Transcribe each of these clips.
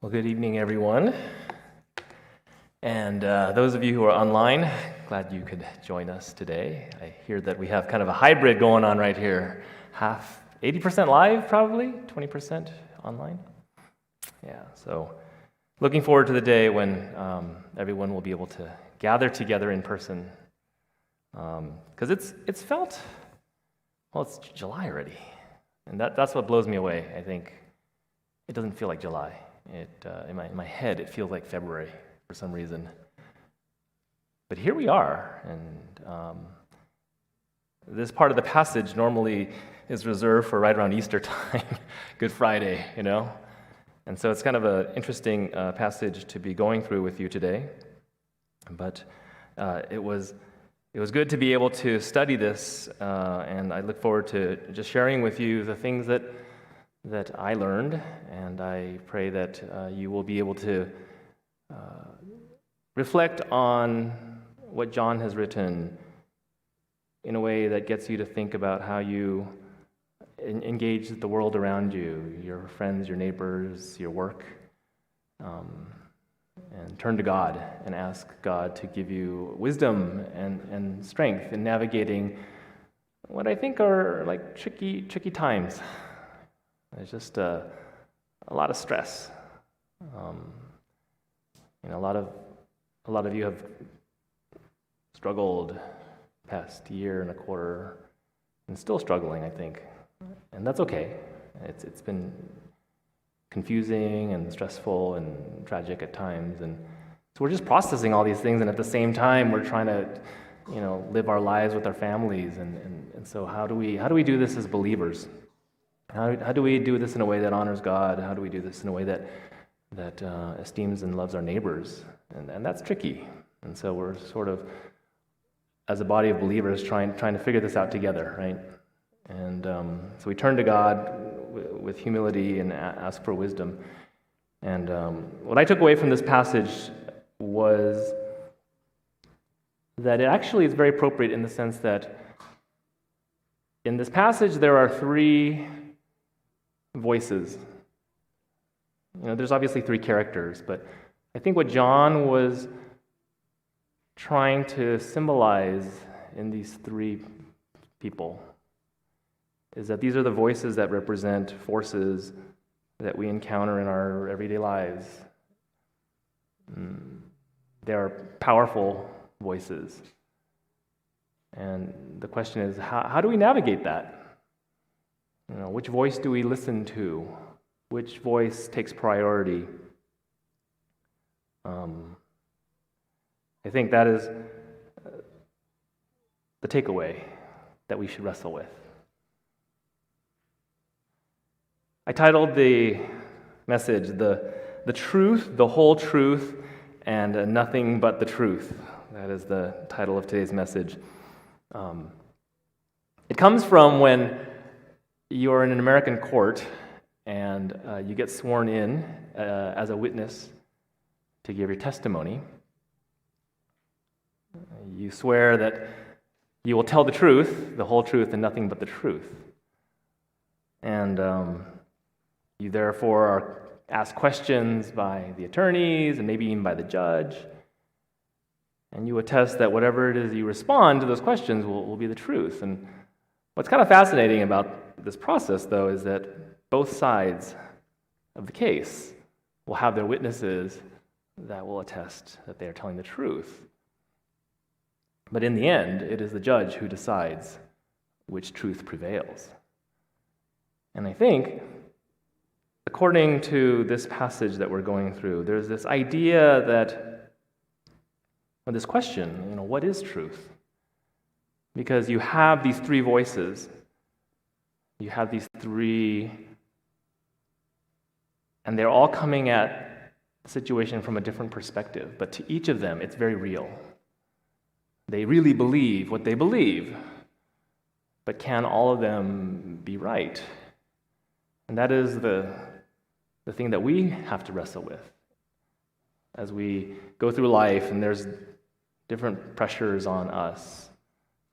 Well, good evening, everyone. And those of you who are online, glad you could join us today. I hear that we have kind of a hybrid going on right here. 80% live, probably, 20% online. Yeah, so looking forward to the day when everyone will be able to gather together in person. Because it's felt, well, it's July already. And that's what blows me away, I think. It doesn't feel like July. In my head, it feels like February for some reason. But here we are, and this part of the passage normally is reserved for right around Easter time, Good Friday, you know? And so it's kind of an interesting passage to be going through with you today. But it was good to be able to study this, and I look forward to just sharing with you the things that I learned, and I pray that you will be able to reflect on what John has written in a way that gets you to think about how you engage the world around you, your friends, your neighbors, your work, and turn to God and ask God to give you wisdom and strength in navigating what I think are like tricky times. There's just a lot of stress. A lot of you have struggled past year and a quarter, and still struggling, I think, and that's okay. It's been confusing and stressful and tragic at times, and so we're just processing all these things, and at the same time, we're trying to, live our lives with our families, and so how do we do this as believers? How do we do this in a way that honors God? How do we do this in a way that esteems and loves our neighbors? And that's tricky. And so we're sort of, as a body of believers, trying to figure this out together, right? And so we turn to God with humility and ask for wisdom. And what I took away from this passage was that it actually is very appropriate in the sense that in this passage there are three voices. There's obviously three characters, but I think what John was trying to symbolize in these three people is that these are the voices that represent forces that we encounter in our everyday lives. They are powerful voices. And the question is, how do we navigate that? Which voice do we listen to? Which voice takes priority? I think that is the takeaway that we should wrestle with. I titled the message, The Truth, the Whole Truth, and Nothing But the Truth. That is the title of today's message. It comes from when you're in an American court and you get sworn in as a witness to give your testimony. You swear that you will tell the truth, the whole truth, and nothing but the truth. And you therefore are asked questions by the attorneys and maybe even by the judge. And you attest that whatever it is you respond to those questions will be the truth. And what's kind of fascinating about this process, though, is that both sides of the case will have their witnesses that will attest that they are telling the truth. But in the end, it is the judge who decides which truth prevails. And I think, according to this passage that we're going through, there's this idea that, or this question, what is truth? Because you have these three voices. You have these three, and they're all coming at the situation from a different perspective. But to each of them, it's very real. They really believe what they believe. But can all of them be right? And that is the thing that we have to wrestle with as we go through life, and there's different pressures on us.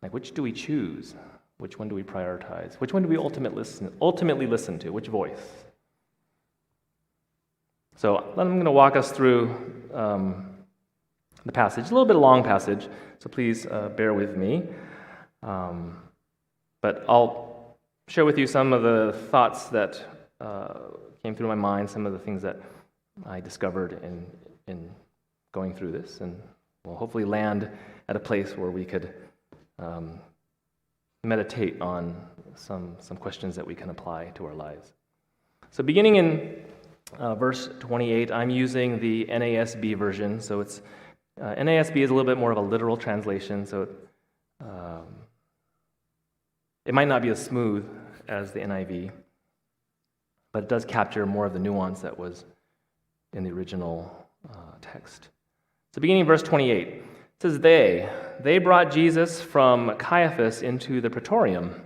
Like, which do we choose? Which one do we prioritize? Which one do we ultimately listen to? Which voice? So I'm going to walk us through the passage. A little bit of a long passage, so please bear with me. But I'll share with you some of the thoughts that came through my mind, some of the things that I discovered in going through this, and we'll hopefully land at a place where we could meditate on some questions that we can apply to our lives. So beginning in verse 28, I'm using the NASB version, so it's NASB is a little bit more of a literal translation, so it might not be as smooth as the NIV, but it does capture more of the nuance that was in the original text. So beginning in verse 28, it says, They brought Jesus from Caiaphas into the praetorium,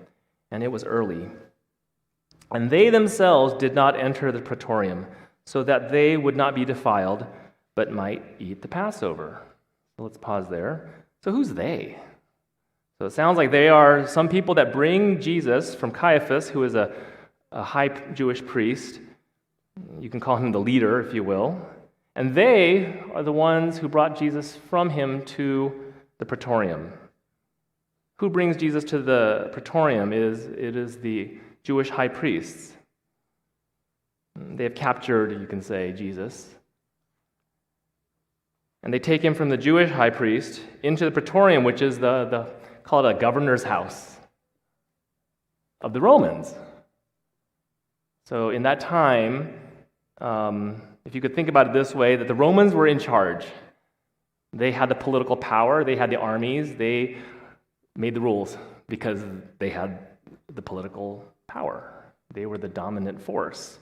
and it was early. And they themselves did not enter the praetorium, so that they would not be defiled, but might eat the Passover. So let's pause there. So who's they? So it sounds like they are some people that bring Jesus from Caiaphas, who is a high Jewish priest. You can call him the leader, if you will. And they are the ones who brought Jesus from him to the praetorium. Who brings Jesus to the praetorium? It is the Jewish high priests. They have captured, you can say, Jesus. And they take him from the Jewish high priest into the praetorium, which is call it a governor's house of the Romans. So in that time, if you could think about it this way, that the Romans were in charge. They had the political power, they had the armies, they made the rules because they had the political power. They were the dominant force.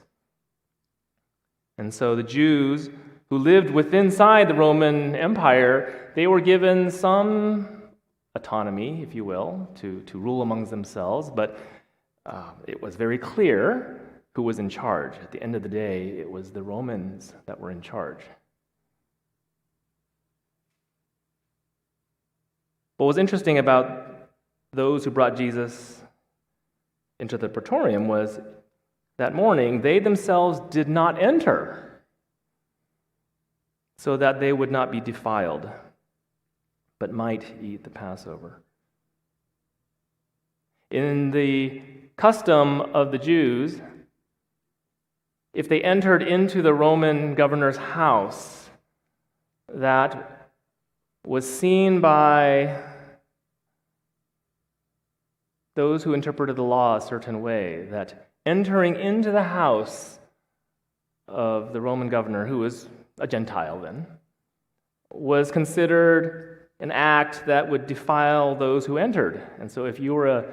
And so the Jews who lived inside the Roman Empire, they were given some autonomy, if you will, to rule amongst themselves, but it was very clear who was in charge. At the end of the day, it was the Romans that were in charge. What was interesting about those who brought Jesus into the praetorium was that morning, they themselves did not enter so that they would not be defiled, but might eat the Passover. In the custom of the Jews, if they entered into the Roman governor's house, that was seen by those who interpreted the law a certain way, that entering into the house of the Roman governor, who was a Gentile then, was considered an act that would defile those who entered. And so if you were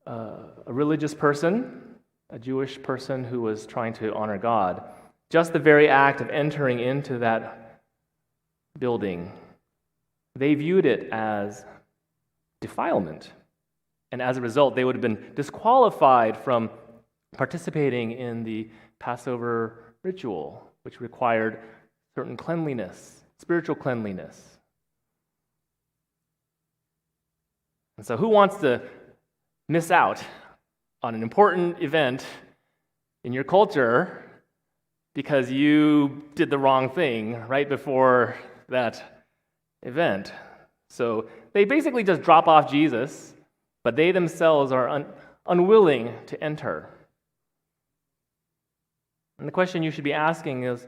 a religious person, a Jewish person who was trying to honor God, just the very act of entering into that building, they viewed it as defilement. And as a result, they would have been disqualified from participating in the Passover ritual, which required certain cleanliness, spiritual cleanliness. And so who wants to miss out on an important event in your culture because you did the wrong thing right before that event? So they basically just drop off Jesus, but they themselves are unwilling to enter. And the question you should be asking is,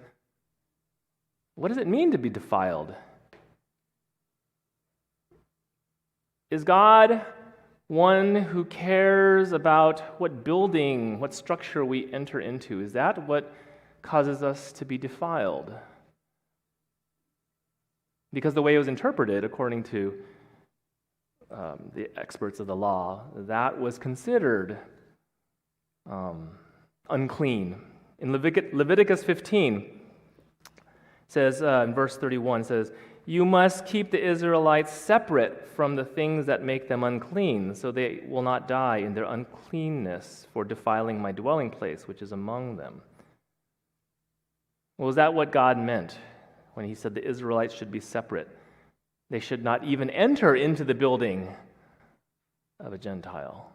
what does it mean to be defiled? Is God one who cares about what building, what structure we enter into? Is that what causes us to be defiled? Because the way it was interpreted, according to the experts of the law, that was considered unclean. In Leviticus 15, says in verse 31, it says, "You must keep the Israelites separate from the things that make them unclean, so they will not die in their uncleanness for defiling my dwelling place, which is among them." Well, is that what God meant when he said the Israelites should be separate? They should not even enter into the building of a Gentile.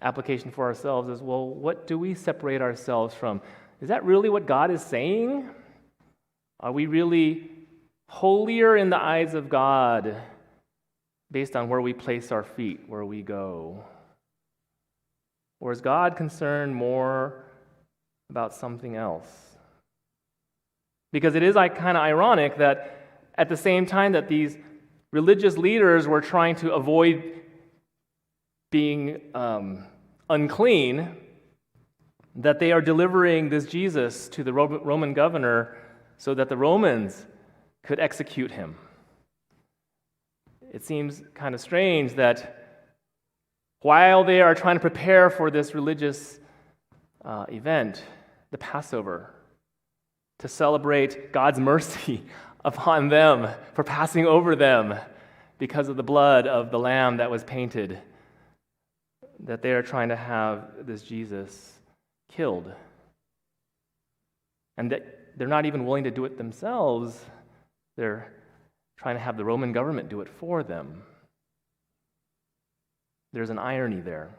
Application for ourselves is, well, what do we separate ourselves from is that really what God is saying? Are we really holier in the eyes of God based on where we place our feet, where we go? Or is God concerned more about something else? Because it is kind of ironic that at the same time that these religious leaders were trying to avoid being unclean, that they are delivering this Jesus to the Roman governor so that the Romans could execute him. It seems kind of strange that while they are trying to prepare for this religious event, the Passover, to celebrate God's mercy upon them for passing over them because of the blood of the lamb that was painted, that they are trying to have this Jesus killed. And that they're not even willing to do it themselves. They're trying to have the Roman government do it for them. There's an irony there.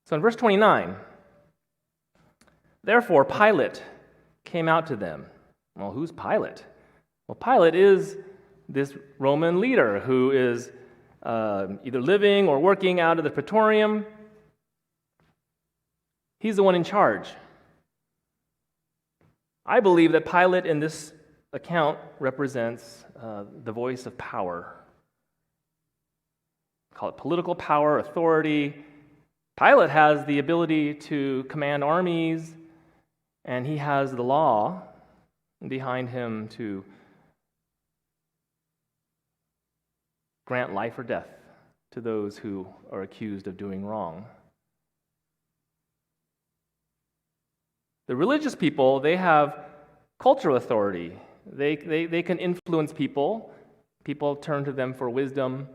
So in verse 29, therefore Pilate came out to them. Well, who's Pilate? Well, Pilate is this Roman leader who is either living or working out of the Praetorium. He's the one in charge. I believe that Pilate in this account represents the voice of power. Call it political power, authority. Pilate has the ability to command armies, and he has the law behind him to grant life or death to those who are accused of doing wrong. The religious people, they have cultural authority. They can influence people. People turn to them for wisdom,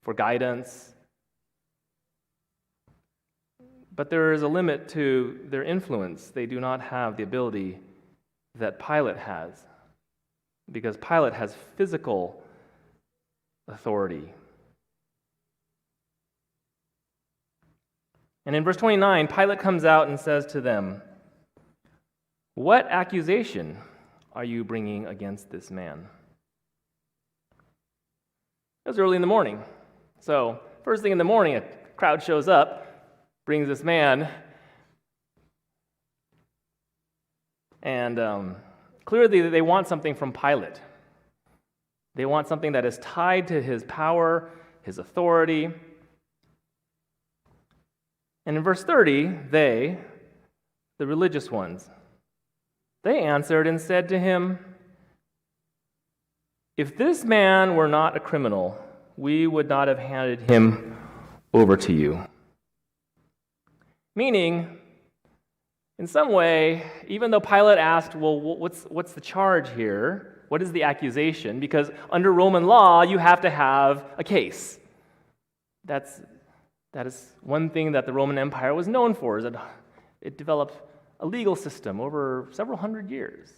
for guidance. But there is a limit to their influence. They do not have the ability that Pilate has, because Pilate has physical authority. And in verse 29, Pilate comes out and says to them, "What accusation are you bringing against this man?" It was early in the morning. So, first thing in the morning, a crowd shows up, brings this man, and clearly they want something from Pilate. They want something that is tied to his power, his authority. And in verse 30, they, the religious ones, they answered and said to him, "If this man were not a criminal, we would not have handed him over to you." Meaning, in some way, even though Pilate asked, well, what's the charge here? What is the accusation? Because under Roman law, you have to have a case. That is one thing that the Roman Empire was known for, is that it developed a legal system over several hundred years.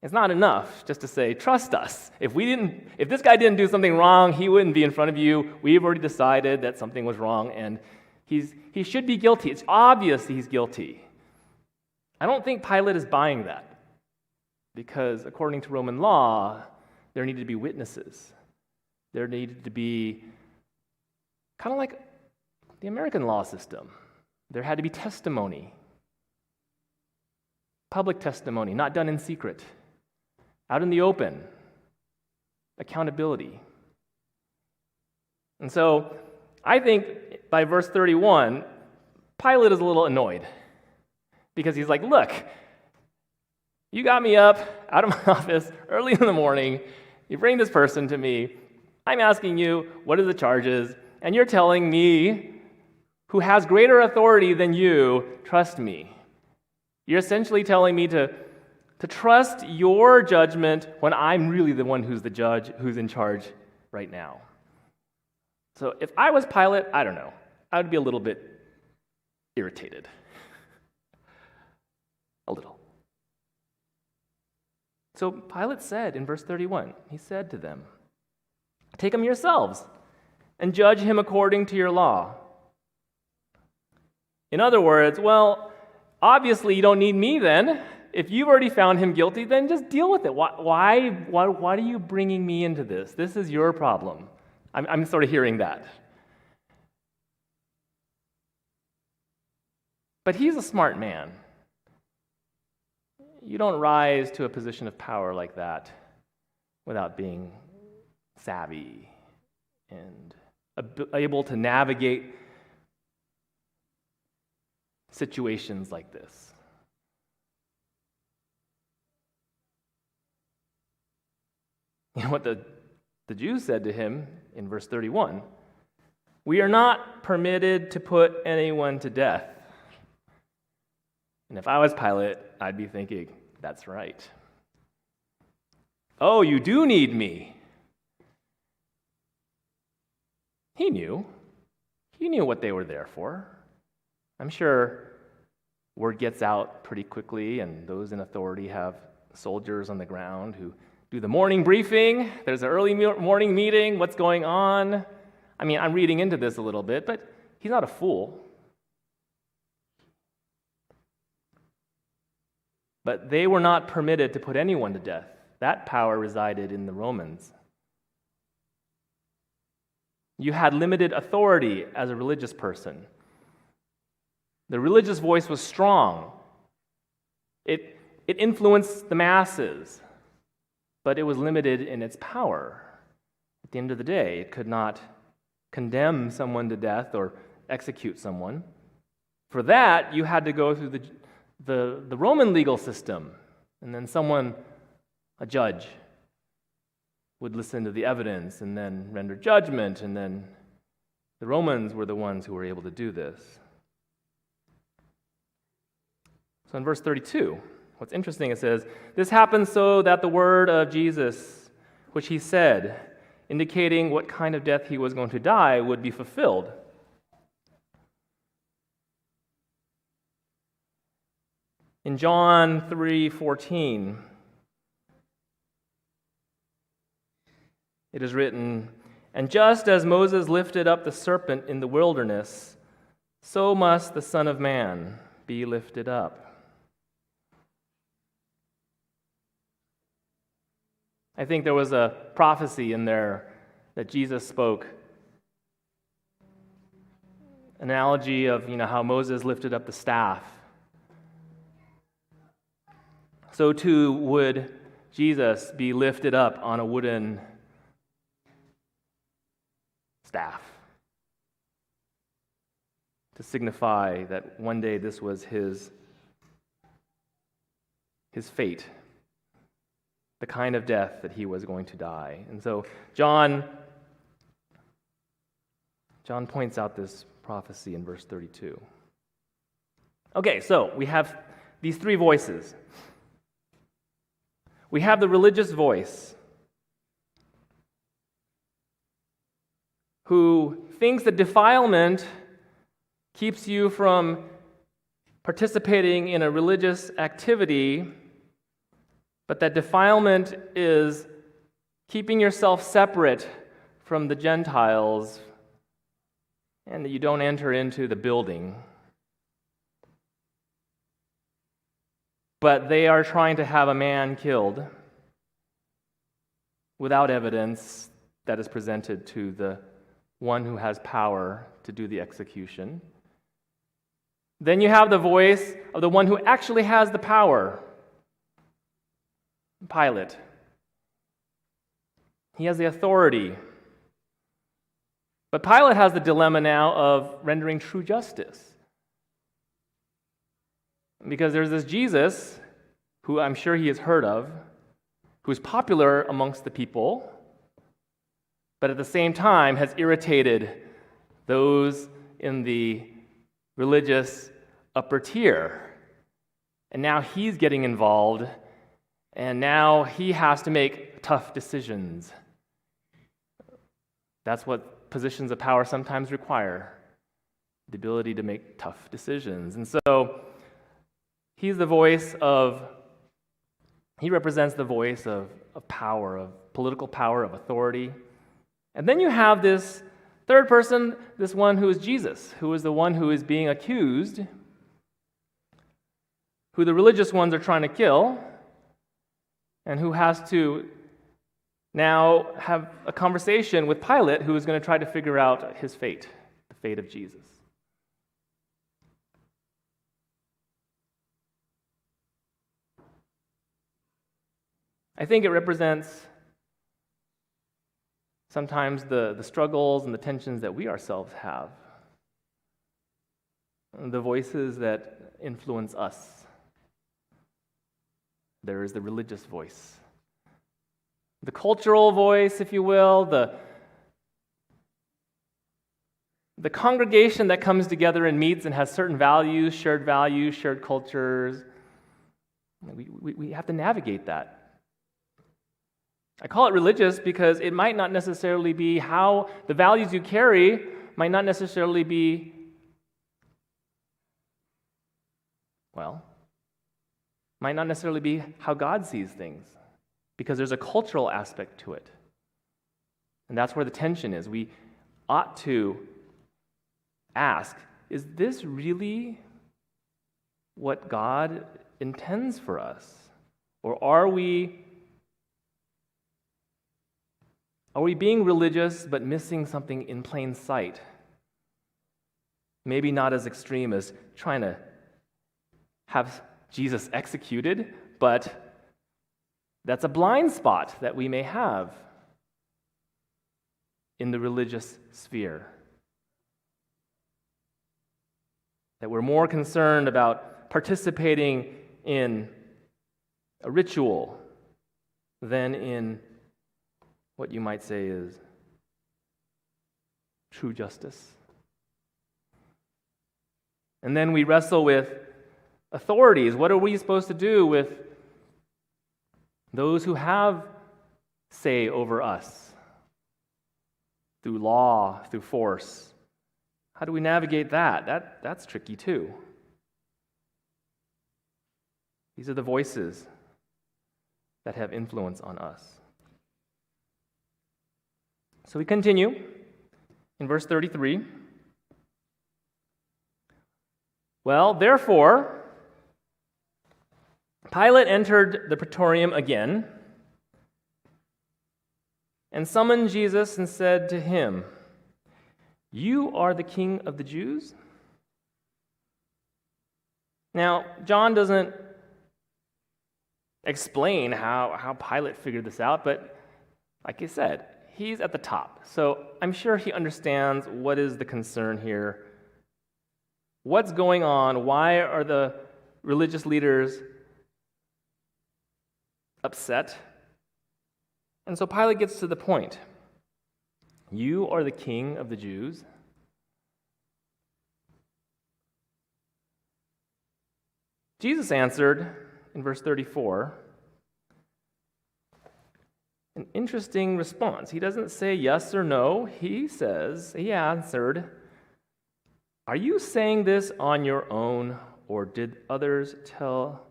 It's not enough just to say, trust us. If this guy didn't do something wrong, he wouldn't be in front of you. We've already decided that something was wrong, and he should be guilty. It's obvious he's guilty. I don't think Pilate is buying that, because according to Roman law, there needed to be witnesses. There needed to be, kind of like the American law system, there had to be testimony. Public testimony, not done in secret. Out in the open. Accountability. And so, I think by verse 31, Pilate is a little annoyed. Because he's like, look, you got me up out of my office early in the morning. You bring this person to me. I'm asking you, what are the charges? And you're telling me, who has greater authority than you, trust me. You're essentially telling me to trust your judgment when I'm really the one who's the judge, who's in charge right now. So if I was Pilate, I don't know. I would be a little bit irritated. A little. So Pilate said in verse 31, he said to them, "Take him yourselves and judge him according to your law. In other words, well, obviously you don't need me then. If you've already found him guilty, then just deal with it. Why are you bringing me into this? This is your problem. I'm sort of hearing that. But he's a smart man. You don't rise to a position of power like that without being savvy and able to navigate situations like this. You know what the Jews said to him in verse 31? We are not permitted to put anyone to death. And if I was Pilate, I'd be thinking, that's right. Oh, you do need me. He knew. He knew what they were there for. I'm sure word gets out pretty quickly, and those in authority have soldiers on the ground who do the morning briefing. There's an early morning meeting. What's going on? I mean, I'm reading into this a little bit, but he's not a fool. But they were not permitted to put anyone to death. That power resided in the Romans. You had limited authority as a religious person. The religious voice was strong. It influenced the masses, but it was limited in its power. At the end of the day, it could not condemn someone to death or execute someone. For that, you had to go through the Roman legal system, and then a judge, would listen to the evidence and then render judgment, and then the Romans were the ones who were able to do this. So in verse 32, what's interesting, it says, this happened so that the word of Jesus, which he said, indicating what kind of death he was going to die, would be fulfilled. In John 3:14, it is written, and just as Moses lifted up the serpent in the wilderness, so must the Son of Man be lifted up. I think there was a prophecy in there that Jesus spoke. An analogy of, how Moses lifted up the staff. So too would Jesus be lifted up on a wooden staff to signify that one day this was his fate, the kind of death that he was going to die. And so John points out this prophecy in verse 32. Okay, so we have these three voices. We have the religious voice who thinks that defilement keeps you from participating in a religious activity, but that defilement is keeping yourself separate from the Gentiles and that you don't enter into the building. But they are trying to have a man killed without evidence that is presented to the one who has power to do the execution. Then you have the voice of the one who actually has the power, Pilate. He has the authority. But Pilate has the dilemma now of rendering true justice. Because there's this Jesus, who I'm sure he has heard of, who's popular amongst the people, but at the same time has irritated those in the religious upper tier. And now he's getting involved, and now he has to make tough decisions. That's what positions of power sometimes require, the ability to make tough decisions. And so he represents the voice of power, of political power, of authority. And then you have this Third person, this one who is Jesus, who is the one who is being accused, who the religious ones are trying to kill, and who has to now have a conversation with Pilate, who is going to try to figure out his fate, the fate of Jesus. I think it represents sometimes the struggles and the tensions that we ourselves have, the voices that influence us. There is the religious voice, the cultural voice, if you will, the congregation that comes together and meets and has certain values, shared cultures. We have to navigate that. I call it religious because it might not necessarily be how the values you carry might not necessarily be, might not necessarily be how God sees things, because there's a cultural aspect to it. And that's where the tension is. We ought to ask, is this really what God intends for us? Or are we being religious but missing something in plain sight? Maybe not as extreme as trying to have Jesus executed, but that's a blind spot that we may have in the religious sphere. That we're more concerned about participating in a ritual than in what you might say is true justice. And then we wrestle with authorities. What are we supposed to do with those who have say over us through law, through force? How do we navigate that? That's tricky too. These are the voices that have influence on us. So we continue in verse 33. Well, therefore, Pilate entered the praetorium again and summoned Jesus and said to him, "You are the king of the Jews?" Now, John doesn't explain how Pilate figured this out, but like I said, he's at the top. So I'm sure he understands what is the concern here. What's going on? Why are the religious leaders upset? And so Pilate gets to the point. You are the king of the Jews? Jesus answered in verse 34, an interesting response. He doesn't say yes or no. He answered, "Are you saying this on your own, or did others tell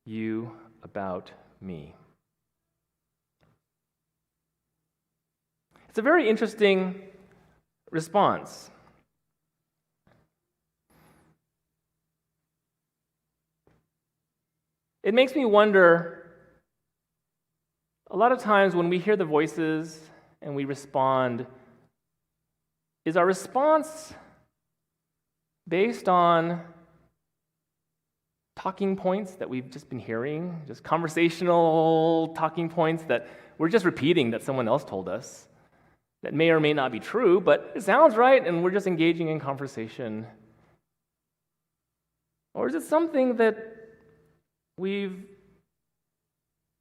you about me?" It's a very interesting response. It makes me wonder, a lot of times when we hear the voices and we respond, is our response based on talking points that we've just been hearing, just conversational talking points that we're just repeating that someone else told us, that may or may not be true, but it sounds right and we're just engaging in conversation? Or is it something that we've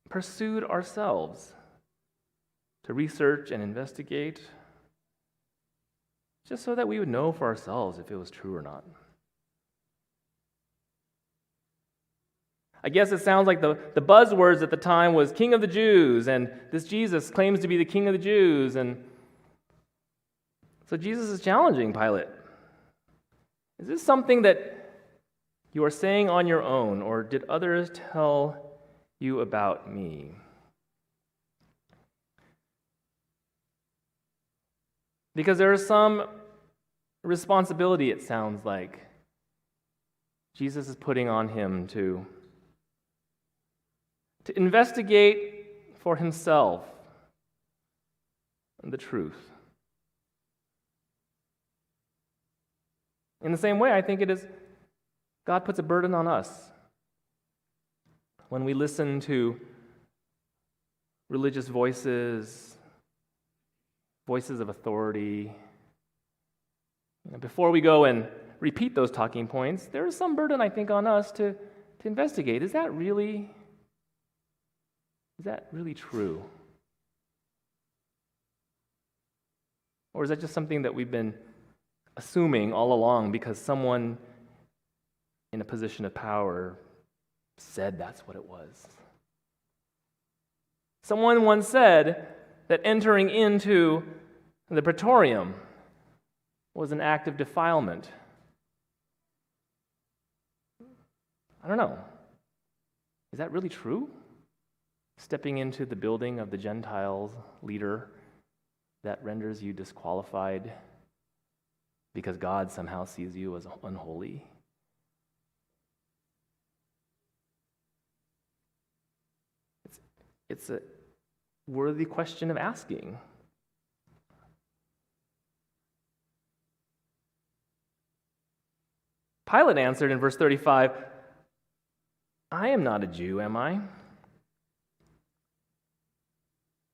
pursued ourselves to research and investigate, just so that we would know for ourselves if it was true or not? I guess it sounds like the buzzwords at the time was King of the Jews, and this Jesus claims to be the King of the Jews, and so Jesus is challenging Pilate. Is this something that you are saying on your own, or did others tell you about me? Because there is some responsibility, it sounds like, Jesus is putting on him to investigate for himself the truth. In the same way, I think it is God puts a burden on us when we listen to religious voices, voices of authority. Before we go and repeat those talking points, there is some burden, I think, on us to investigate. Is that really true? Or is that just something that we've been assuming all along because someone in a position of power said that's what it was? Someone once said that entering into the praetorium was an act of defilement. I don't know. Is that really true? Stepping into the building of the Gentiles leader, that renders you disqualified because God somehow sees you as unholy? It's a worthy question of asking. Pilate answered in verse 35, I am not a Jew, am I?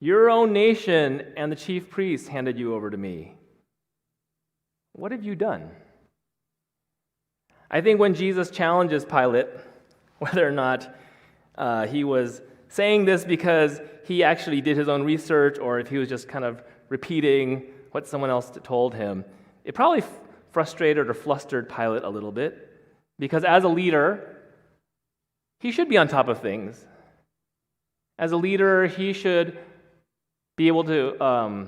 Your own nation and the chief priests handed you over to me. What have you done? I think when Jesus challenges Pilate, whether or not he was saying this because he actually did his own research or if he was just kind of repeating what someone else told him, it probably frustrated or flustered Pilate a little bit, because as a leader, he should be on top of things. As a leader, he should be able to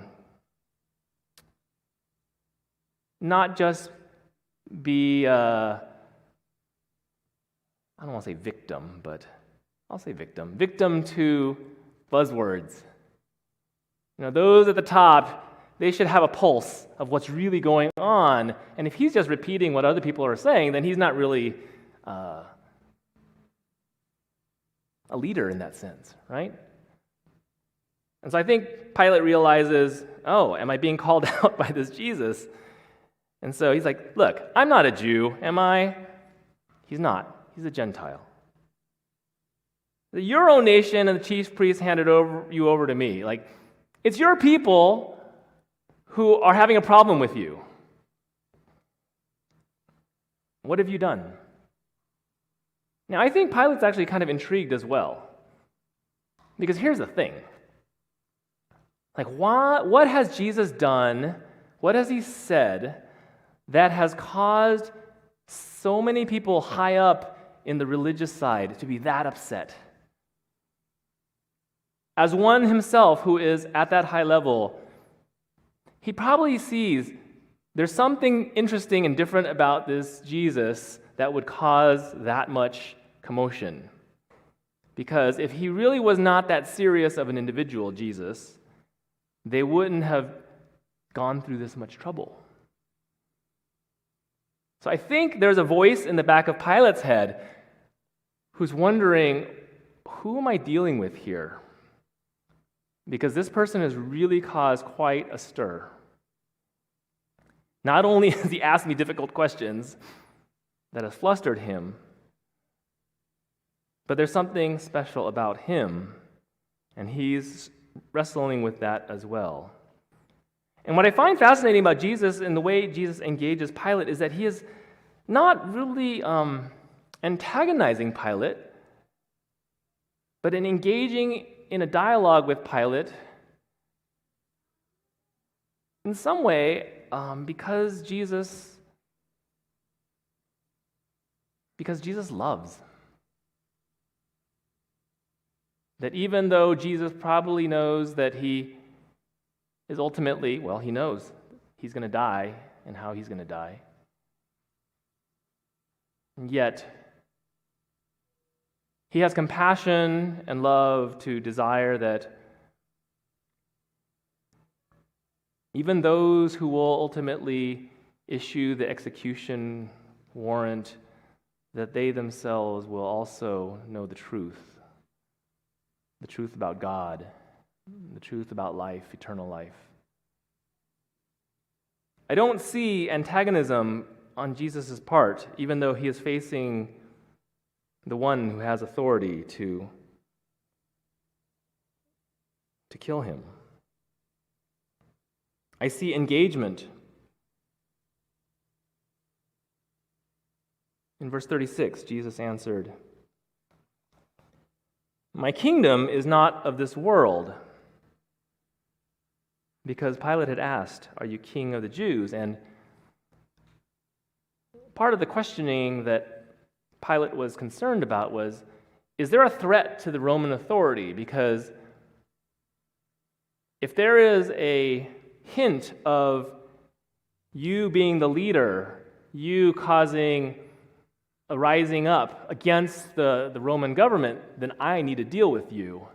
not just be, I don't want to say victim, but I'll say victim. Victim to buzzwords. Those at the top, they should have a pulse of what's really going on. And if he's just repeating what other people are saying, then he's not really a leader in that sense, right? And so I think Pilate realizes, oh, am I being called out by this Jesus? And so he's like, look, I'm not a Jew, am I? He's not. He's a Gentile. Your own nation and the chief priests handed you over to me. Like, it's your people who are having a problem with you. What have you done? Now, I think Pilate's actually kind of intrigued as well. Because here's the thing. Like, what has Jesus done, what has he said that has caused so many people high up in the religious side to be that upset? As one himself who is at that high level, he probably sees there's something interesting and different about this Jesus that would cause that much commotion. Because if he really was not that serious of an individual, Jesus, they wouldn't have gone through this much trouble. So I think there's a voice in the back of Pilate's head who's wondering, who am I dealing with here? Because this person has really caused quite a stir. Not only has he asked me difficult questions that has flustered him, but there's something special about him, and he's wrestling with that as well. And what I find fascinating about Jesus and the way Jesus engages Pilate is that he is not really antagonizing Pilate, but in engaging in a dialogue with Pilate in some way because Jesus loves. That even though Jesus probably knows that he is ultimately, well, he knows he's going to die and how he's going to die. And yet, he has compassion and love to desire that even those who will ultimately issue the execution warrant, that they themselves will also know the truth about God, the truth about life, eternal life. I don't see antagonism on Jesus' part, even though he is facing the one who has authority to kill him. I see engagement. In verse 36, Jesus answered, "My kingdom is not of this world." Because Pilate had asked, "Are you king of the Jews?" And part of the questioning that Pilate was concerned about was, is there a threat to the Roman authority? Because if there is a hint of you being the leader, you causing a rising up against the Roman government, then I need to deal with you.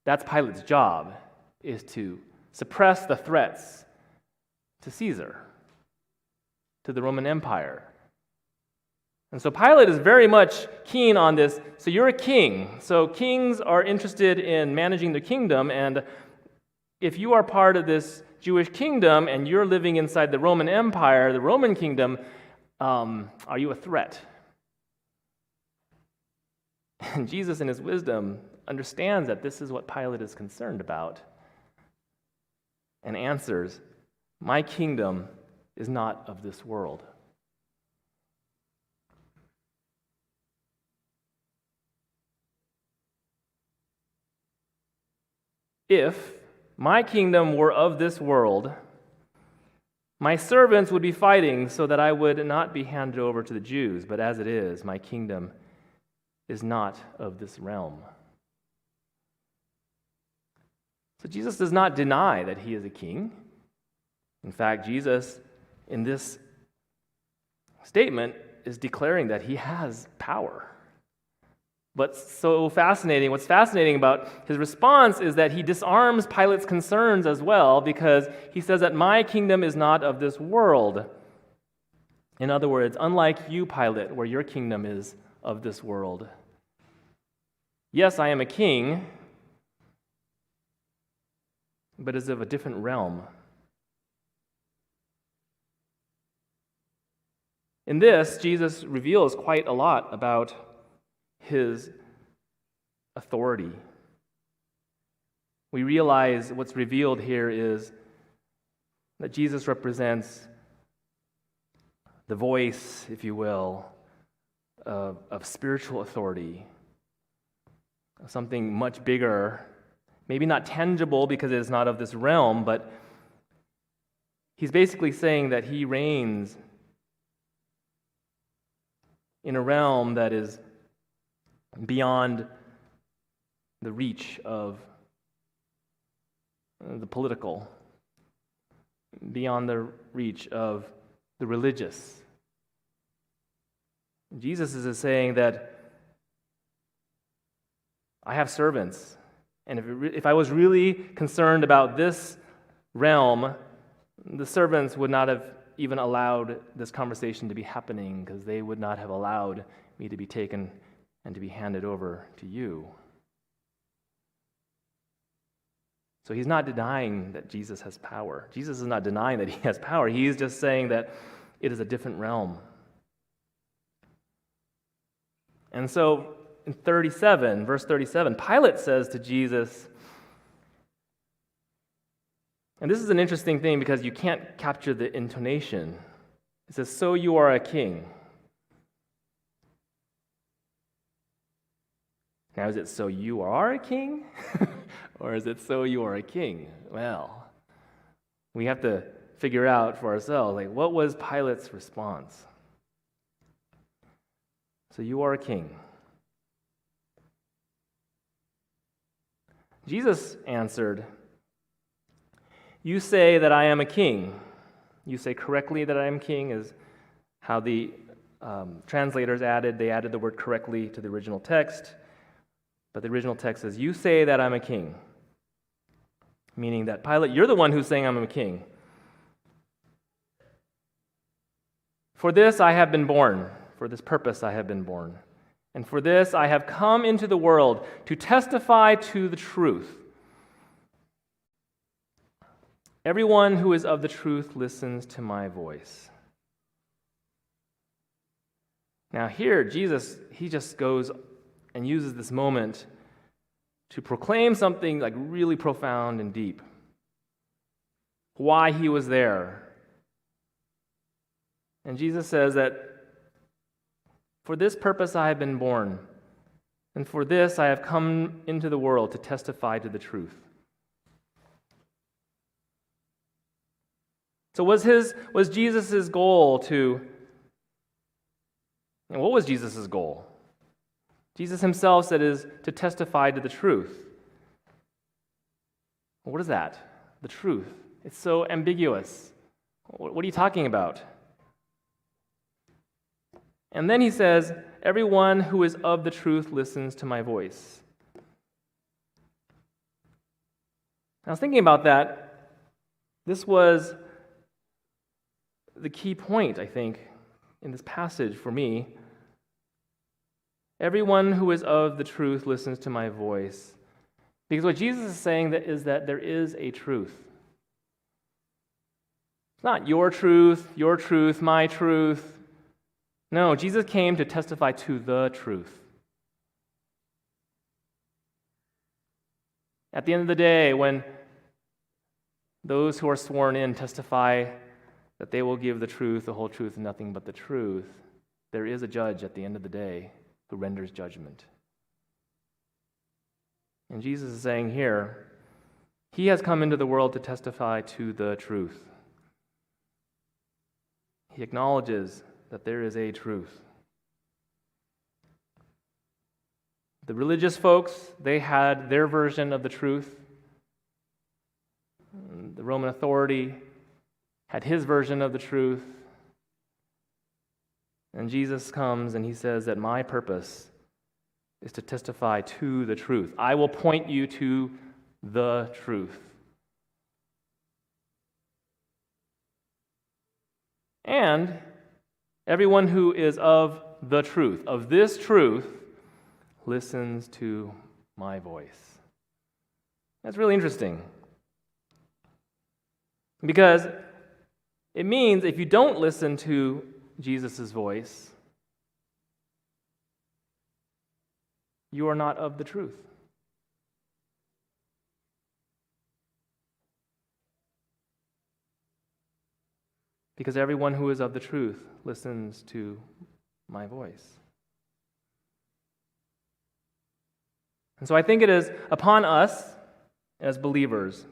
That's Pilate's job, is to suppress the threats to Caesar, to the Roman Empire. And so Pilate is very much keen on this. So you're a king. So kings are interested in managing the kingdom, and if you are part of this Jewish kingdom and you're living inside the Roman Empire, the Roman kingdom, are you a threat? And Jesus, in his wisdom, understands that this is what Pilate is concerned about and answers, "My kingdom is not of this world." If my kingdom were of this world, my servants would be fighting so that I would not be handed over to the Jews, but as it is, my kingdom is not of this realm. So Jesus does not deny that he is a king. In fact, Jesus, in this statement, is declaring that he has power. But what's fascinating about his response is that he disarms Pilate's concerns as well, because he says that my kingdom is not of this world. In other words, unlike you, Pilate, where your kingdom is of this world. Yes, I am a king, but is of a different realm. In this, Jesus reveals quite a lot about his authority. We realize what's revealed here is that Jesus represents the voice, if you will, of spiritual authority, of something much bigger, maybe not tangible because it is not of this realm, but he's basically saying that he reigns in a realm that is beyond the reach of the political, beyond the reach of the religious. Jesus is saying that I have servants, and if I was really concerned about this realm, the servants would not have even allowed this conversation to be happening, because they would not have allowed me to be taken and to be handed over to you. So he's not denying that Jesus has power. Jesus is not denying that he has power. He's just saying that it is a different realm. And so in verse 37, Pilate says to Jesus, and this is an interesting thing because you can't capture the intonation. It says, "So you are a king." Now, is it "so you are a king"? Or is it "so you are a king"? Well, we have to figure out for ourselves, like, what was Pilate's response? "So you are a king." Jesus answered, "You say that I am a king." You say correctly that I am king is how the translators added the word correctly to the original text. But the original text says, "You say that I'm a king." meaning that, Pilate, you're the one who's saying I'm a king. For this I have been born, for this purpose I have been born, and for this I have come into the world, to testify to the truth. Everyone who is of the truth listens to my voice. Now here, Jesus, he just goes and uses this moment to proclaim something like really profound and deep. Why he was there. And Jesus says that, for this purpose I have been born, and for this I have come into the world to testify to the truth. So was Jesus' goal and what was Jesus' goal? Jesus himself said is to testify to the truth. What is that? The truth. It's so ambiguous. What are you talking about? And then he says, everyone who is of the truth listens to my voice. I was thinking about that. This was the key point, I think, in this passage for me. Everyone who is of the truth listens to my voice. Because what Jesus is saying is that there is a truth. It's not your truth, my truth. No, Jesus came to testify to the truth. At the end of the day, when those who are sworn in testify that they will give the truth, the whole truth, and nothing but the truth, there is a judge at the end of the day who renders judgment. And Jesus is saying here, he has come into the world to testify to the truth. He acknowledges that there is a truth. The religious folks, they had their version of the truth. The Roman authority had his version of the truth. And Jesus comes and he says that my purpose is to testify to the truth. I will point you to the truth. And everyone who is of the truth, of this truth, listens to my voice. That's really interesting. Because it means if you don't listen to Jesus' voice, you are not of the truth. Because everyone who is of the truth listens to my voice. And so I think it is upon us as believers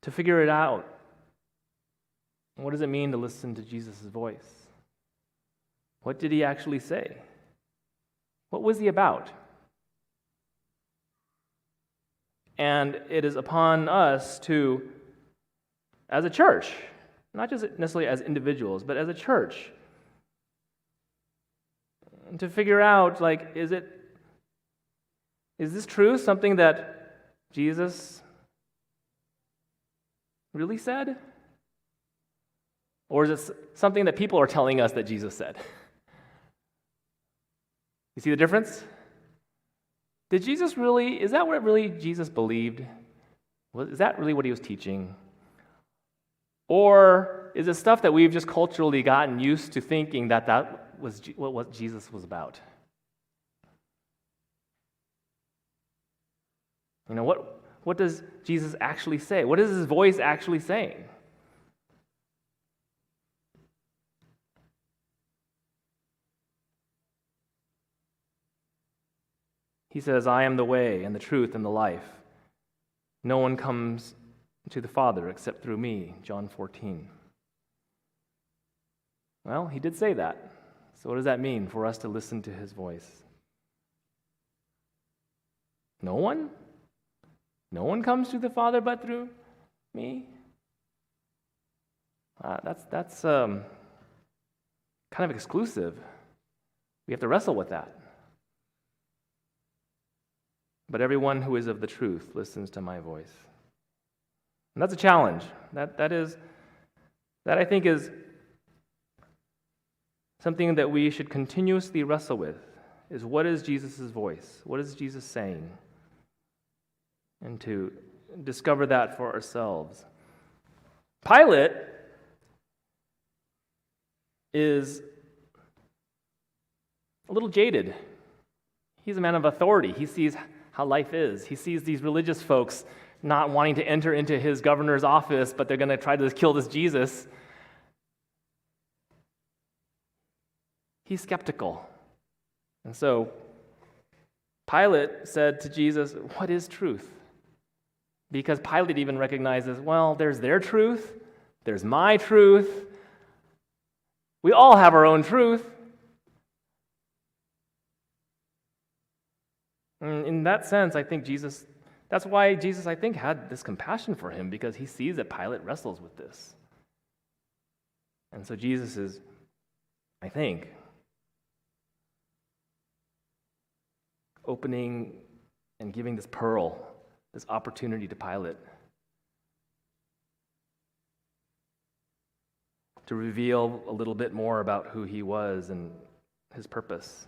to figure it out. What does it mean to listen to Jesus' voice? What did he actually say? What was he about? And it is upon us to, as a church, not just necessarily as individuals, but as a church, to figure out, is this truth something that Jesus really said? Or is it something that people are telling us that Jesus said? You see the difference? Is that what really Jesus believed? Is that really what he was teaching? Or is it stuff that we've just culturally gotten used to thinking that was what Jesus was about? What does Jesus actually say? What is his voice actually saying? He says, I am the way and the truth and the life. No one comes to the Father except through me, John 14. Well, he did say that. So what does that mean for us to listen to his voice? No one? No one comes to the Father but through me? That's kind of exclusive. We have to wrestle with that. but everyone who is of the truth listens to my voice. And that's a challenge. That I think is something that we should continuously wrestle with, is what is Jesus' voice? What is Jesus saying? And to discover that for ourselves. Pilate is a little jaded. He's a man of authority. He sees how life is. He sees these religious folks not wanting to enter into his governor's office, but they're going to try to kill this Jesus. He's skeptical. And so Pilate said to Jesus, "What is truth?" Because Pilate even recognizes, well, there's their truth, there's my truth. We all have our own truth. And in that sense, I think that's why Jesus, I think, had this compassion for him, because he sees that Pilate wrestles with this. And so Jesus is, I think, opening and giving this pearl, this opportunity to Pilate to reveal a little bit more about who he was and his purpose.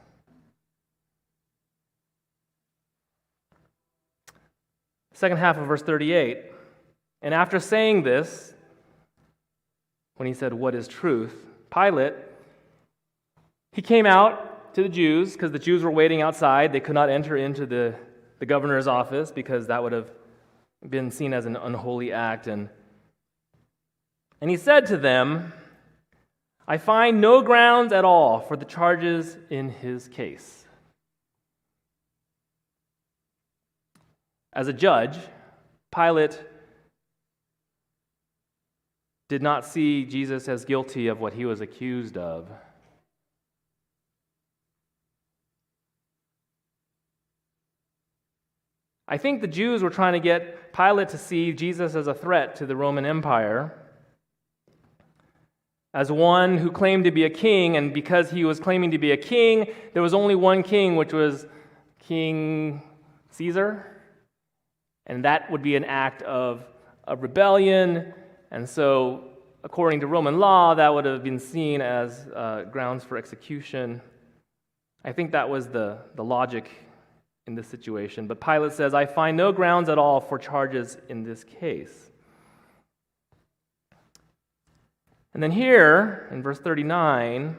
Second half of verse 38, and after saying this, when he said, "What is truth?" Pilate, he came out to the Jews, because the Jews were waiting outside. They could not enter into the governor's office because that would have been seen as an unholy act. And he said to them, "I find no grounds at all for the charges in his case." As a judge, Pilate did not see Jesus as guilty of what he was accused of. I think the Jews were trying to get Pilate to see Jesus as a threat to the Roman Empire, as one who claimed to be a king, and because he was claiming to be a king, there was only one king, which was King Caesar, and that would be an act of rebellion, and so according to Roman law, that would have been seen as grounds for execution. I think that was the logic in this situation. But Pilate says, "I find no grounds at all for charges in this case." And then here, in verse 39,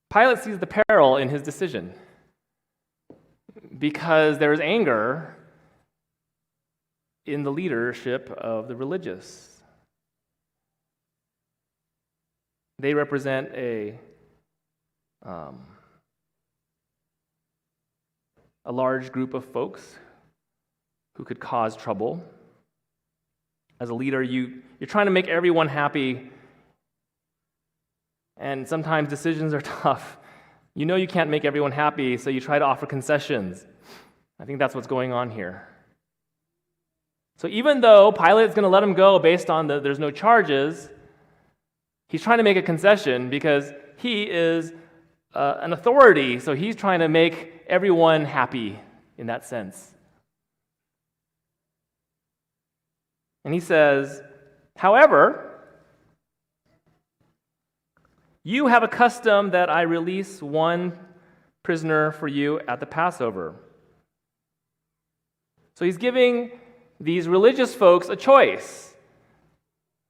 Pilate sees the peril in his decision, because there is anger in the leadership of the religious. They represent a large group of folks who could cause trouble. As a leader, you're trying to make everyone happy, and sometimes decisions are tough. You know you can't make everyone happy, so you try to offer concessions. I think that's what's going on here. So even though Pilate is going to let him go based on there's no charges, he's trying to make a concession because he is an authority, so he's trying to make everyone happy in that sense. And he says, "However, you have a custom that I release one prisoner for you at the Passover." So he's giving these religious folks a choice.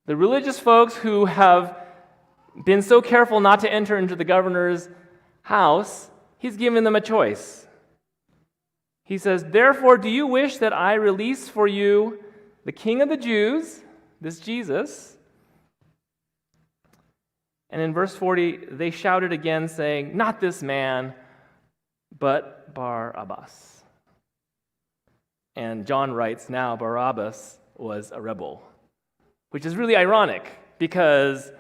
The religious folks who have been so careful not to enter into the governor's house, he's giving them a choice. He says, "Therefore, do you wish that I release for you the King of the Jews, this Jesus?" And in verse 40, they shouted again, saying, "Not this man, but Barabbas." And John writes, now Barabbas was a rebel, which is really ironic because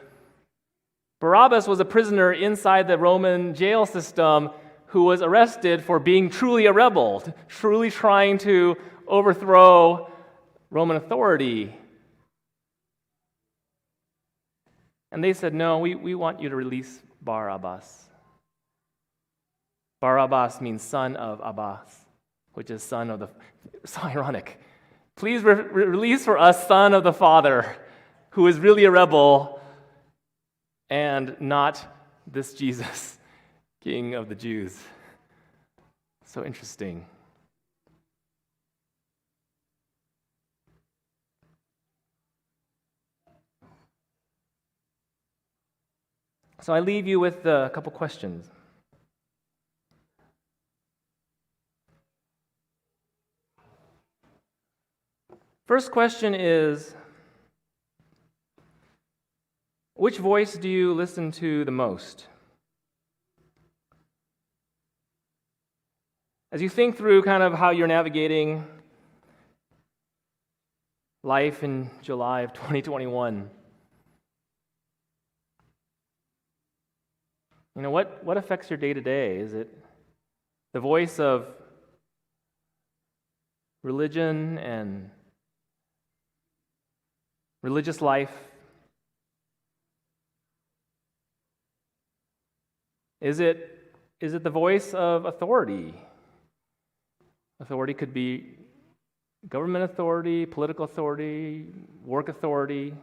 Barabbas was a prisoner inside the Roman jail system who was arrested for being truly a rebel, truly trying to overthrow Roman authority. And they said, "No, we want you to release Barabbas." Barabbas means son of Abbas, which is son of the... So ironic. Please release for us son of the Father, who is really a rebel, and not this Jesus, King of the Jews. So interesting. So I leave you with a couple questions. First question is, which voice do you listen to the most? As you think through kind of how you're navigating life in July of 2021, what affects your day-to-day? Is it the voice of religion and religious life? Is it the voice of authority? Authority could be government authority, political authority, work authority.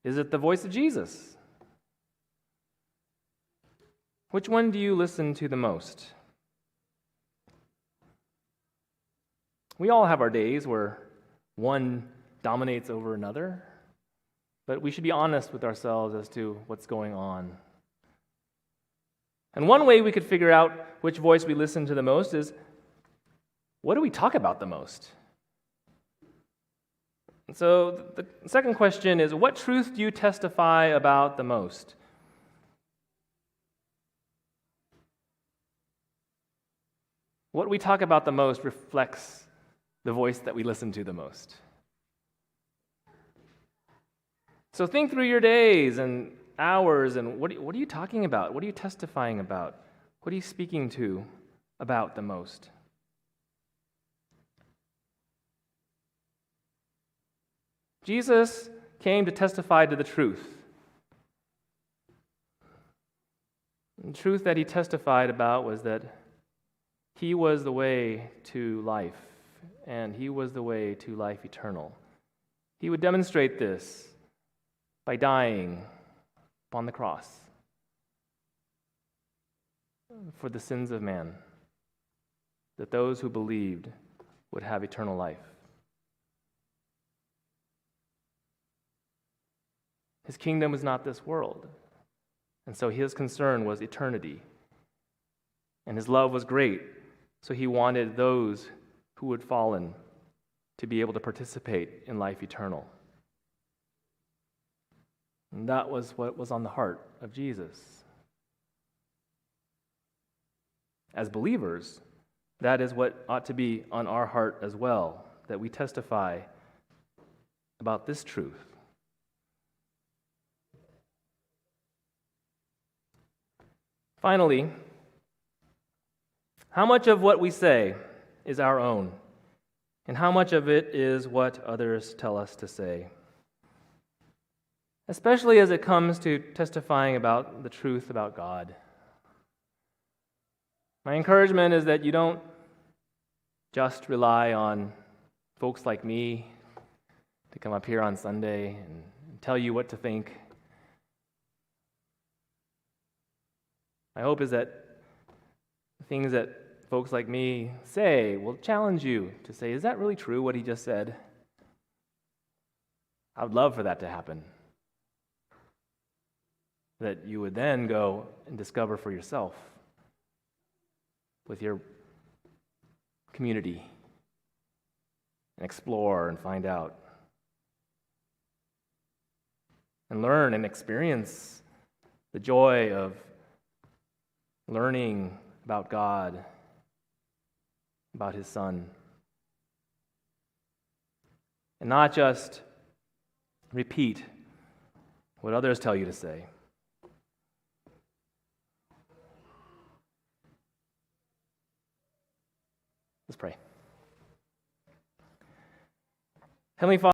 Is it the voice of Jesus? Which one do you listen to the most? We all have our days where one dominates over another, but we should be honest with ourselves as to what's going on. And one way we could figure out which voice we listen to the most is, what do we talk about the most? And so the second question is, what truth do you testify about the most? What we talk about the most reflects the voice that we listen to the most. So think through your days and hours, and what are you talking about? What are you testifying about? What are you speaking to about the most? Jesus came to testify to the truth. The truth that he testified about was that he was the way to life, and he was the way to life eternal. He would demonstrate this by dying upon the cross for the sins of man, that those who believed would have eternal life. His kingdom was not this world, and so his concern was eternity. And his love was great, so he wanted those who had fallen to be able to participate in life eternal. And that was what was on the heart of Jesus. As believers, that is what ought to be on our heart as well, that we testify about this truth. Finally, how much of what we say is our own, and how much of it is what others tell us to say? Especially as it comes to testifying about the truth about God. My encouragement is that you don't just rely on folks like me to come up here on Sunday and tell you what to think. My hope is that the things that folks like me say will challenge you to say, is that really true what he just said? I would love for that to happen. That you would then go and discover for yourself with your community and explore and find out and learn and experience the joy of learning about God, about his Son, and not just repeat what others tell you to say. Let's pray. Heavenly Father,